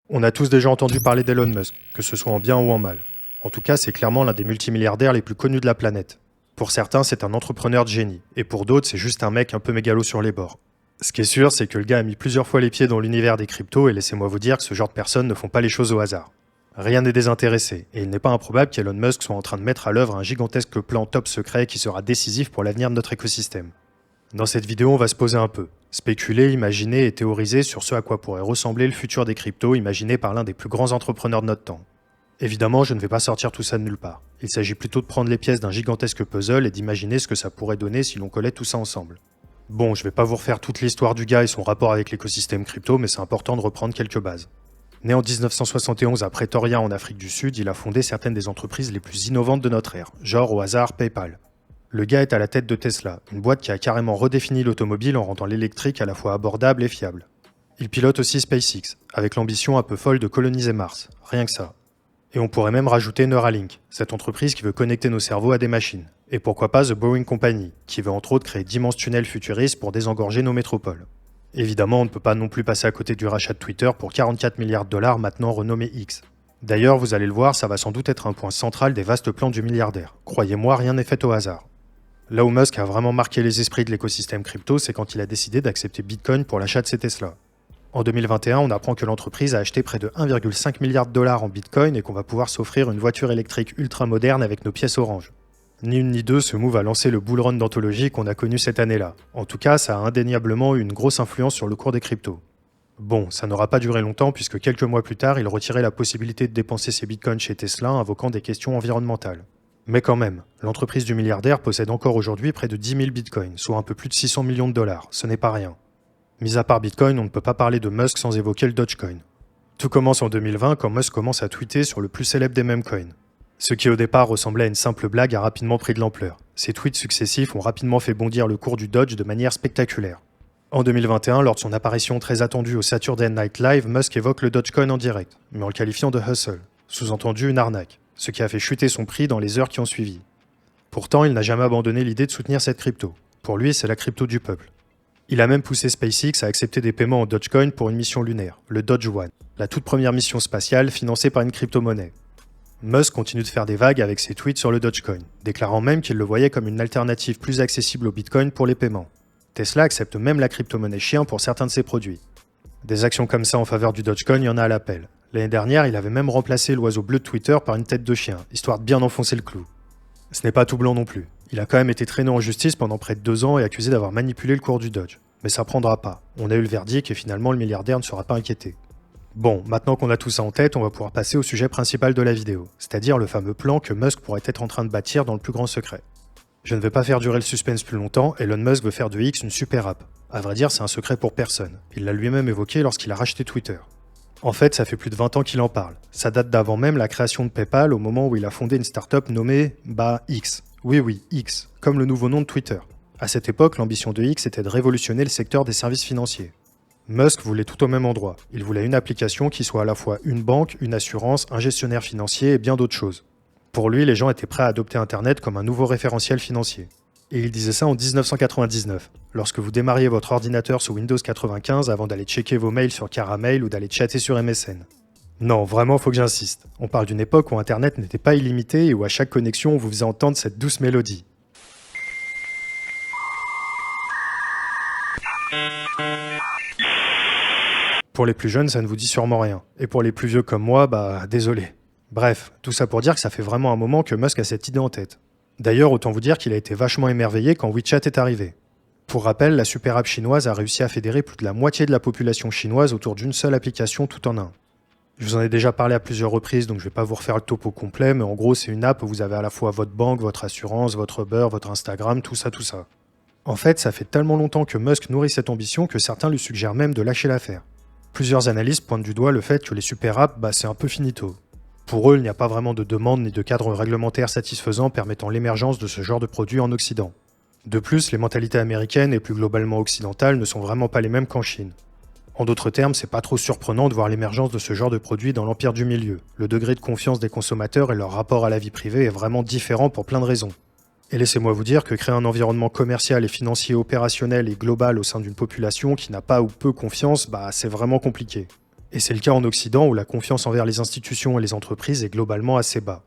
On a tous déjà entendu parler d'Elon Musk, que ce soit en bien ou en mal. En tout cas, c'est clairement l'un des multimilliardaires les plus connus de la planète. Pour certains, c'est un entrepreneur de génie, et pour d'autres, c'est juste un mec un peu mégalo sur les bords. Ce qui est sûr, c'est que le gars a mis plusieurs fois les pieds dans l'univers des cryptos, et laissez-moi vous dire que ce genre de personnes ne font pas les choses au hasard. Rien n'est désintéressé, et il n'est pas improbable qu'Elon Musk soit en train de mettre à l'œuvre un gigantesque plan top secret qui sera décisif pour l'avenir de notre écosystème. Dans cette vidéo, on va se poser un peu, spéculer, imaginer et théoriser sur ce à quoi pourrait ressembler le futur des cryptos imaginé par l'un des plus grands entrepreneurs de notre temps. Évidemment, je ne vais pas sortir tout ça de nulle part. Il s'agit plutôt de prendre les pièces d'un gigantesque puzzle et d'imaginer ce que ça pourrait donner si l'on collait tout ça ensemble. Bon, je vais pas vous refaire toute l'histoire du gars et son rapport avec l'écosystème crypto, mais c'est important de reprendre quelques bases. Né en 1971 à Pretoria en Afrique du Sud, il a fondé certaines des entreprises les plus innovantes de notre ère, genre au hasard PayPal. Le gars est à la tête de Tesla, une boîte qui a carrément redéfini l'automobile en rendant l'électrique à la fois abordable et fiable. Il pilote aussi SpaceX, avec l'ambition un peu folle de coloniser Mars, rien que ça. Et on pourrait même rajouter Neuralink, cette entreprise qui veut connecter nos cerveaux à des machines. Et pourquoi pas The Boring Company, qui veut entre autres créer d'immenses tunnels futuristes pour désengorger nos métropoles. Évidemment, on ne peut pas non plus passer à côté du rachat de Twitter pour 44 milliards de dollars maintenant renommé X. D'ailleurs, vous allez le voir, ça va sans doute être un point central des vastes plans du milliardaire. Croyez-moi, rien n'est fait au hasard. Là où Musk a vraiment marqué les esprits de l'écosystème crypto, c'est quand il a décidé d'accepter Bitcoin pour l'achat de ses Tesla. En 2021, on apprend que l'entreprise a acheté près de 1,5 milliard de dollars en Bitcoin et qu'on va pouvoir s'offrir une voiture électrique ultra moderne avec nos pièces orange. Ni une ni deux, ce move a lancé le bull run d'anthologie qu'on a connu cette année-là. En tout cas, ça a indéniablement eu une grosse influence sur le cours des cryptos. Bon, ça n'aura pas duré longtemps puisque quelques mois plus tard, il retirait la possibilité de dépenser ses bitcoins chez Tesla, invoquant des questions environnementales. Mais quand même, l'entreprise du milliardaire possède encore aujourd'hui près de 10 000 bitcoins, soit un peu plus de 600 millions de dollars, ce n'est pas rien. Mis à part Bitcoin, on ne peut pas parler de Musk sans évoquer le Dogecoin. Tout commence en 2020 quand Musk commence à tweeter sur le plus célèbre des meme coins. Ce qui au départ ressemblait à une simple blague a rapidement pris de l'ampleur. Ces tweets successifs ont rapidement fait bondir le cours du Doge de manière spectaculaire. En 2021, lors de son apparition très attendue au Saturday Night Live, Musk évoque le Dogecoin en direct, mais en le qualifiant de hustle, sous-entendu une arnaque, ce qui a fait chuter son prix dans les heures qui ont suivi. Pourtant, il n'a jamais abandonné l'idée de soutenir cette crypto. Pour lui, c'est la crypto du peuple. Il a même poussé SpaceX à accepter des paiements en Dogecoin pour une mission lunaire, le Doge One, la toute première mission spatiale financée par une crypto-monnaie. Musk continue de faire des vagues avec ses tweets sur le Dogecoin, déclarant même qu'il le voyait comme une alternative plus accessible au Bitcoin pour les paiements. Tesla accepte même la crypto-monnaie chien pour certains de ses produits. Des actions comme ça en faveur du Dogecoin, il y en a à l'appel. L'année dernière, il avait même remplacé l'oiseau bleu de Twitter par une tête de chien, histoire de bien enfoncer le clou. Ce n'est pas tout blanc non plus. Il a quand même été traîné en justice pendant près de 2 ans et accusé d'avoir manipulé le cours du Doge. Mais ça prendra pas. On a eu le verdict et finalement le milliardaire ne sera pas inquiété. Bon, maintenant qu'on a tout ça en tête, on va pouvoir passer au sujet principal de la vidéo, c'est-à-dire le fameux plan que Musk pourrait être en train de bâtir dans le plus grand secret. Je ne vais pas faire durer le suspense plus longtemps, Elon Musk veut faire de X une super app. À vrai dire, c'est un secret pour personne. Il l'a lui-même évoqué lorsqu'il a racheté Twitter. En fait, ça fait plus de 20 ans qu'il en parle. Ça date d'avant même la création de PayPal, au moment où il a fondé une start-up nommée, X. Oui, X, comme le nouveau nom de Twitter. À cette époque, l'ambition de X était de révolutionner le secteur des services financiers. Musk voulait tout au même endroit. Il voulait une application qui soit à la fois une banque, une assurance, un gestionnaire financier et bien d'autres choses. Pour lui, les gens étaient prêts à adopter Internet comme un nouveau référentiel financier. Et il disait ça en 1999, lorsque vous démarriez votre ordinateur sous Windows 95 avant d'aller checker vos mails sur Caramel ou d'aller chatter sur MSN. Non, vraiment, faut que j'insiste. On parle d'une époque où Internet n'était pas illimité et où à chaque connexion, on vous faisait entendre cette douce mélodie. Pour les plus jeunes, ça ne vous dit sûrement rien. Et pour les plus vieux comme moi, désolé. Bref, tout ça pour dire que ça fait vraiment un moment que Musk a cette idée en tête. D'ailleurs, autant vous dire qu'il a été vachement émerveillé quand WeChat est arrivé. Pour rappel, la super app chinoise a réussi à fédérer plus de la moitié de la population chinoise autour d'une seule application tout en un. Je vous en ai déjà parlé à plusieurs reprises, donc je vais pas vous refaire le topo complet, mais en gros, c'est une app où vous avez à la fois votre banque, votre assurance, votre Uber, votre Instagram, tout ça. En fait, ça fait tellement longtemps que Musk nourrit cette ambition que certains lui suggèrent même de lâcher l'affaire. Plusieurs analystes pointent du doigt le fait que les super apps, c'est un peu finito. Pour eux, il n'y a pas vraiment de demande ni de cadre réglementaire satisfaisant permettant l'émergence de ce genre de produit en Occident. De plus, les mentalités américaines et plus globalement occidentales ne sont vraiment pas les mêmes qu'en Chine. En d'autres termes, c'est pas trop surprenant de voir l'émergence de ce genre de produit dans l'empire du milieu. Le degré de confiance des consommateurs et leur rapport à la vie privée est vraiment différent pour plein de raisons. Et laissez-moi vous dire que créer un environnement commercial et financier opérationnel et global au sein d'une population qui n'a pas ou peu confiance, c'est vraiment compliqué. Et c'est le cas en Occident où la confiance envers les institutions et les entreprises est globalement assez bas.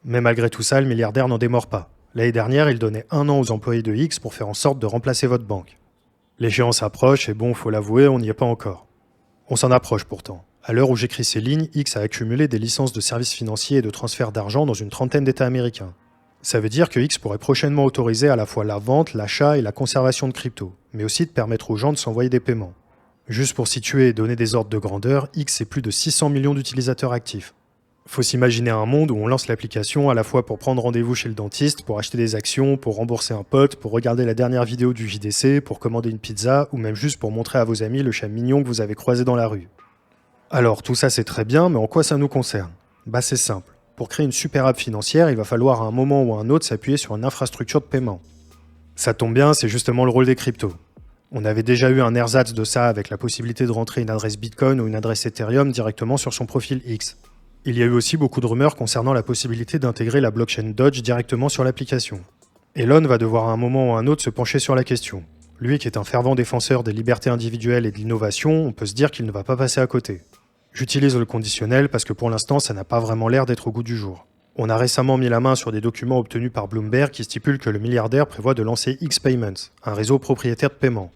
Mais malgré tout ça, le milliardaire n'en démord pas. L'année dernière, il donnait 1 an aux employés de X pour faire en sorte de remplacer votre banque. L'échéance approche et bon, faut l'avouer, on n'y est pas encore. On s'en approche pourtant. À l'heure où j'écris ces lignes, X a accumulé des licences de services financiers et de transfert d'argent dans une trentaine d'États américains. Ça veut dire que X pourrait prochainement autoriser à la fois la vente, l'achat et la conservation de crypto, mais aussi de permettre aux gens de s'envoyer des paiements. Juste pour situer et donner des ordres de grandeur, X c'est plus de 600 millions d'utilisateurs actifs. Faut s'imaginer un monde où on lance l'application à la fois pour prendre rendez-vous chez le dentiste, pour acheter des actions, pour rembourser un pote, pour regarder la dernière vidéo du JDC, pour commander une pizza, ou même juste pour montrer à vos amis le chat mignon que vous avez croisé dans la rue. Alors tout ça c'est très bien, mais en quoi ça nous concerne ? C'est simple. Pour créer une super app financière, il va falloir à un moment ou à un autre s'appuyer sur une infrastructure de paiement. Ça tombe bien, c'est justement le rôle des cryptos. On avait déjà eu un ersatz de ça avec la possibilité de rentrer une adresse Bitcoin ou une adresse Ethereum directement sur son profil X. Il y a eu aussi beaucoup de rumeurs concernant la possibilité d'intégrer la blockchain Dodge directement sur l'application. Elon va devoir à un moment ou à un autre se pencher sur la question. Lui qui est un fervent défenseur des libertés individuelles et de l'innovation, on peut se dire qu'il ne va pas passer à côté. J'utilise le conditionnel parce que pour l'instant ça n'a pas vraiment l'air d'être au goût du jour. On a récemment mis la main sur des documents obtenus par Bloomberg qui stipulent que le milliardaire prévoit de lancer X-Payments, un réseau propriétaire de paiement.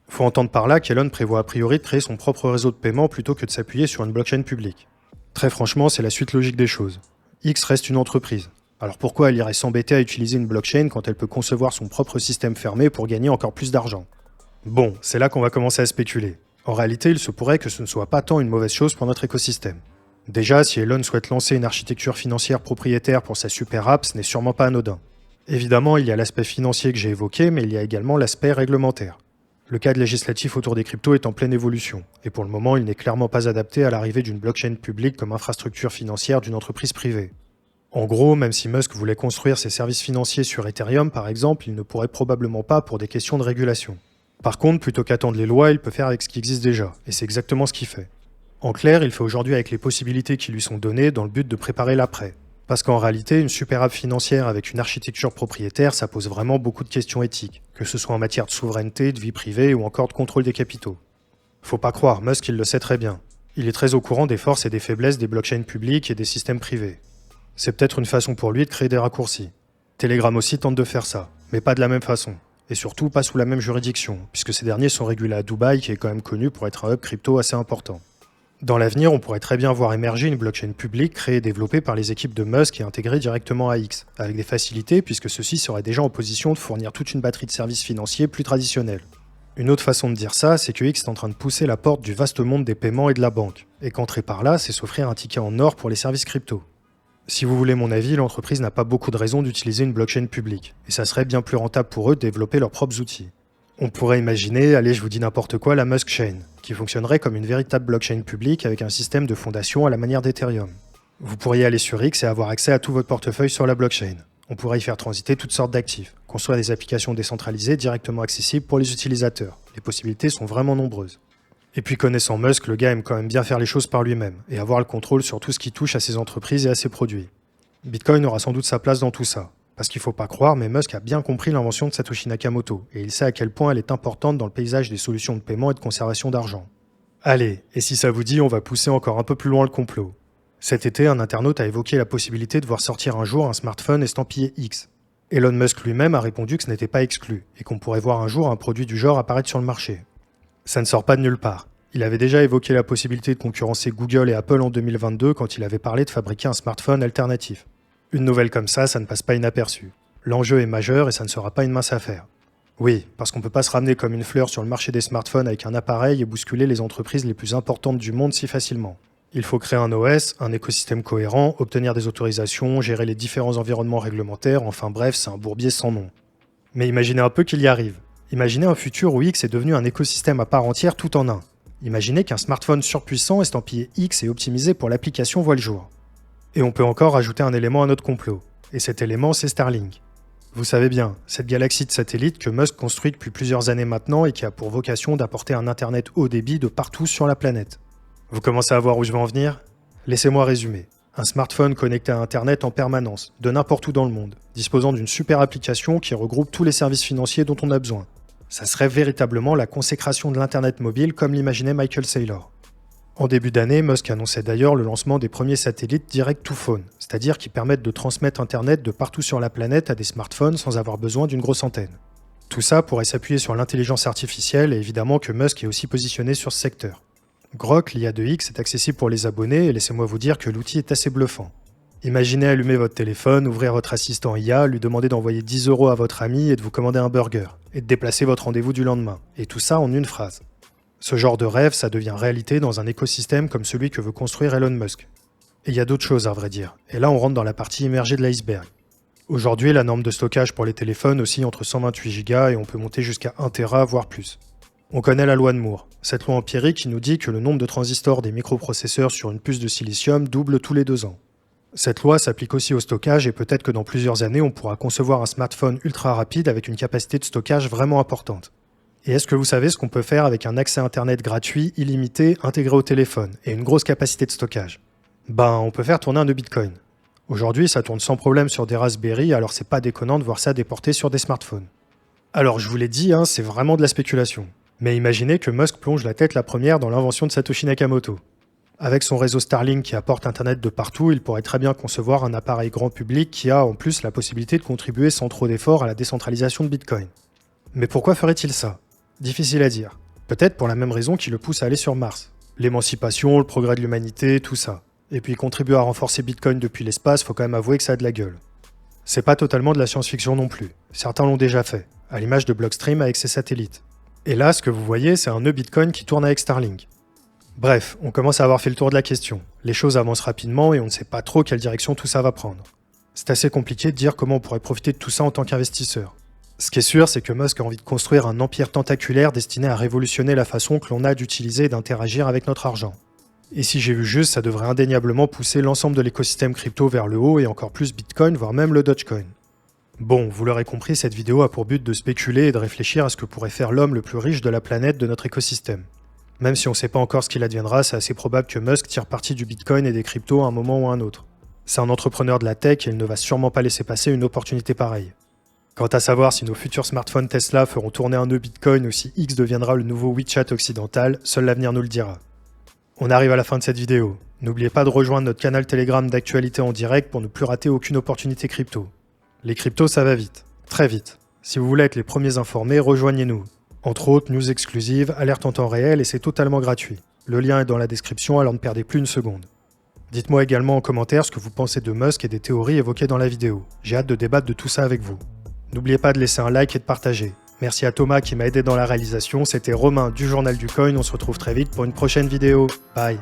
Faut entendre par là qu'Elon prévoit a priori de créer son propre réseau de paiement plutôt que de s'appuyer sur une blockchain publique. Très franchement, c'est la suite logique des choses. X reste une entreprise. Alors pourquoi elle irait s'embêter à utiliser une blockchain quand elle peut concevoir son propre système fermé pour gagner encore plus d'argent ? Bon, c'est là qu'on va commencer à spéculer. En réalité, il se pourrait que ce ne soit pas tant une mauvaise chose pour notre écosystème. Déjà, si Elon souhaite lancer une architecture financière propriétaire pour sa super app, ce n'est sûrement pas anodin. Évidemment, il y a l'aspect financier que j'ai évoqué, mais il y a également l'aspect réglementaire. Le cadre législatif autour des cryptos est en pleine évolution, et pour le moment, il n'est clairement pas adapté à l'arrivée d'une blockchain publique comme infrastructure financière d'une entreprise privée. En gros, même si Musk voulait construire ses services financiers sur Ethereum par exemple, il ne pourrait probablement pas pour des questions de régulation. Par contre, plutôt qu'attendre les lois, il peut faire avec ce qui existe déjà, et c'est exactement ce qu'il fait. En clair, il fait aujourd'hui avec les possibilités qui lui sont données dans le but de préparer l'après. Parce qu'en réalité, une super app financière avec une architecture propriétaire, ça pose vraiment beaucoup de questions éthiques, que ce soit en matière de souveraineté, de vie privée ou encore de contrôle des capitaux. Faut pas croire, Musk il le sait très bien. Il est très au courant des forces et des faiblesses des blockchains publiques et des systèmes privés. C'est peut-être une façon pour lui de créer des raccourcis. Telegram aussi tente de faire ça, mais pas de la même façon. Et surtout pas sous la même juridiction, puisque ces derniers sont régulés à Dubaï, qui est quand même connu pour être un hub crypto assez important. Dans l'avenir, on pourrait très bien voir émerger une blockchain publique créée et développée par les équipes de Musk et intégrée directement à X, avec des facilités puisque ceux-ci seraient déjà en position de fournir toute une batterie de services financiers plus traditionnels. Une autre façon de dire ça, c'est que X est en train de pousser la porte du vaste monde des paiements et de la banque, et qu'entrer par là, c'est s'offrir un ticket en or pour les services crypto. Si vous voulez mon avis, l'entreprise n'a pas beaucoup de raisons d'utiliser une blockchain publique, et ça serait bien plus rentable pour eux de développer leurs propres outils. On pourrait imaginer, allez je vous dis n'importe quoi, la Musk Chain, qui fonctionnerait comme une véritable blockchain publique avec un système de fondation à la manière d'Ethereum. Vous pourriez aller sur X et avoir accès à tout votre portefeuille sur la blockchain. On pourrait y faire transiter toutes sortes d'actifs, construire des applications décentralisées directement accessibles pour les utilisateurs. Les possibilités sont vraiment nombreuses. Et puis connaissant Musk, le gars aime quand même bien faire les choses par lui-même, et avoir le contrôle sur tout ce qui touche à ses entreprises et à ses produits. Bitcoin aura sans doute sa place dans tout ça. Parce qu'il faut pas croire, mais Musk a bien compris l'invention de Satoshi Nakamoto, et il sait à quel point elle est importante dans le paysage des solutions de paiement et de conservation d'argent. Allez, et si ça vous dit, on va pousser encore un peu plus loin le complot. Cet été, un internaute a évoqué la possibilité de voir sortir un jour un smartphone estampillé X. Elon Musk lui-même a répondu que ce n'était pas exclu, et qu'on pourrait voir un jour un produit du genre apparaître sur le marché. Ça ne sort pas de nulle part. Il avait déjà évoqué la possibilité de concurrencer Google et Apple en 2022 quand il avait parlé de fabriquer un smartphone alternatif. Une nouvelle comme ça ne passe pas inaperçue. L'enjeu est majeur et ça ne sera pas une mince affaire. Oui, parce qu'on peut pas se ramener comme une fleur sur le marché des smartphones avec un appareil et bousculer les entreprises les plus importantes du monde si facilement. Il faut créer un OS, un écosystème cohérent, obtenir des autorisations, gérer les différents environnements réglementaires, enfin bref, c'est un bourbier sans nom. Mais imaginez un peu qu'il y arrive. Imaginez un futur où X est devenu un écosystème à part entière tout en un. Imaginez qu'un smartphone surpuissant estampillé X et optimisé pour l'application voit le jour. Et on peut encore ajouter un élément à notre complot. Et cet élément, c'est Starlink. Vous savez bien, cette galaxie de satellites que Musk construit depuis plusieurs années maintenant et qui a pour vocation d'apporter un internet haut débit de partout sur la planète. Vous commencez à voir où je veux en venir ? Laissez-moi résumer. Un smartphone connecté à Internet en permanence, de n'importe où dans le monde, disposant d'une super application qui regroupe tous les services financiers dont on a besoin. Ça serait véritablement la consécration de l'Internet mobile comme l'imaginait Michael Saylor. En début d'année, Musk annonçait d'ailleurs le lancement des premiers satellites direct-to-phone, c'est-à-dire qui permettent de transmettre Internet de partout sur la planète à des smartphones sans avoir besoin d'une grosse antenne. Tout ça pourrait s'appuyer sur l'intelligence artificielle et évidemment que Musk est aussi positionné sur ce secteur. Grok, l'IA de X, est accessible pour les abonnés et laissez-moi vous dire que l'outil est assez bluffant. Imaginez allumer votre téléphone, ouvrir votre assistant IA, lui demander d'envoyer 10 € à votre ami et de vous commander un burger, et de déplacer votre rendez-vous du lendemain, et tout ça en une phrase. Ce genre de rêve, ça devient réalité dans un écosystème comme celui que veut construire Elon Musk. Et il y a d'autres choses à vrai dire, et là on rentre dans la partie immergée de l'iceberg. Aujourd'hui, la norme de stockage pour les téléphones oscille entre 128 Go et on peut monter jusqu'à 1 Tera, voire plus. On connaît la loi de Moore, cette loi empirique qui nous dit que le nombre de transistors des microprocesseurs sur une puce de silicium double tous les 2 ans. Cette loi s'applique aussi au stockage et peut-être que dans plusieurs années, on pourra concevoir un smartphone ultra rapide avec une capacité de stockage vraiment importante. Et est-ce que vous savez ce qu'on peut faire avec un accès Internet gratuit, illimité, intégré au téléphone, et une grosse capacité de stockage? On peut faire tourner un nœud Bitcoin. Aujourd'hui, ça tourne sans problème sur des Raspberry, alors c'est pas déconnant de voir ça déporté sur des smartphones. Alors je vous l'ai dit, c'est vraiment de la spéculation. Mais imaginez que Musk plonge la tête la première dans l'invention de Satoshi Nakamoto. Avec son réseau Starlink qui apporte Internet de partout, il pourrait très bien concevoir un appareil grand public qui a en plus la possibilité de contribuer sans trop d'efforts à la décentralisation de Bitcoin. Mais pourquoi ferait-il ça? Difficile à dire. Peut-être pour la même raison qui le pousse à aller sur Mars. L'émancipation, le progrès de l'humanité, tout ça. Et puis contribuer à renforcer Bitcoin depuis l'espace, faut quand même avouer que ça a de la gueule. C'est pas totalement de la science-fiction non plus. Certains l'ont déjà fait, à l'image de Blockstream avec ses satellites. Et là, ce que vous voyez, c'est un nœud Bitcoin qui tourne avec Starlink. Bref, on commence à avoir fait le tour de la question. Les choses avancent rapidement et on ne sait pas trop quelle direction tout ça va prendre. C'est assez compliqué de dire comment on pourrait profiter de tout ça en tant qu'investisseur. Ce qui est sûr, c'est que Musk a envie de construire un empire tentaculaire destiné à révolutionner la façon que l'on a d'utiliser et d'interagir avec notre argent. Et si j'ai vu juste, ça devrait indéniablement pousser l'ensemble de l'écosystème crypto vers le haut et encore plus Bitcoin, voire même le Dogecoin. Bon, vous l'aurez compris, cette vidéo a pour but de spéculer et de réfléchir à ce que pourrait faire l'homme le plus riche de la planète de notre écosystème. Même si on ne sait pas encore ce qu'il adviendra, c'est assez probable que Musk tire parti du Bitcoin et des cryptos à un moment ou à un autre. C'est un entrepreneur de la tech et il ne va sûrement pas laisser passer une opportunité pareille. Quant à savoir si nos futurs smartphones Tesla feront tourner un nœud Bitcoin ou si X deviendra le nouveau WeChat occidental, seul l'avenir nous le dira. On arrive à la fin de cette vidéo. N'oubliez pas de rejoindre notre canal Telegram d'actualité en direct pour ne plus rater aucune opportunité crypto. Les cryptos, ça va vite, très vite. Si vous voulez être les premiers informés, rejoignez-nous. Entre autres, news exclusives, alertes en temps réel et c'est totalement gratuit. Le lien est dans la description, alors ne perdez plus une seconde. Dites-moi également en commentaire ce que vous pensez de Musk et des théories évoquées dans la vidéo. J'ai hâte de débattre de tout ça avec vous. N'oubliez pas de laisser un like et de partager. Merci à Thomas qui m'a aidé dans la réalisation, c'était Romain du Journal du Coin, on se retrouve très vite pour une prochaine vidéo. Bye.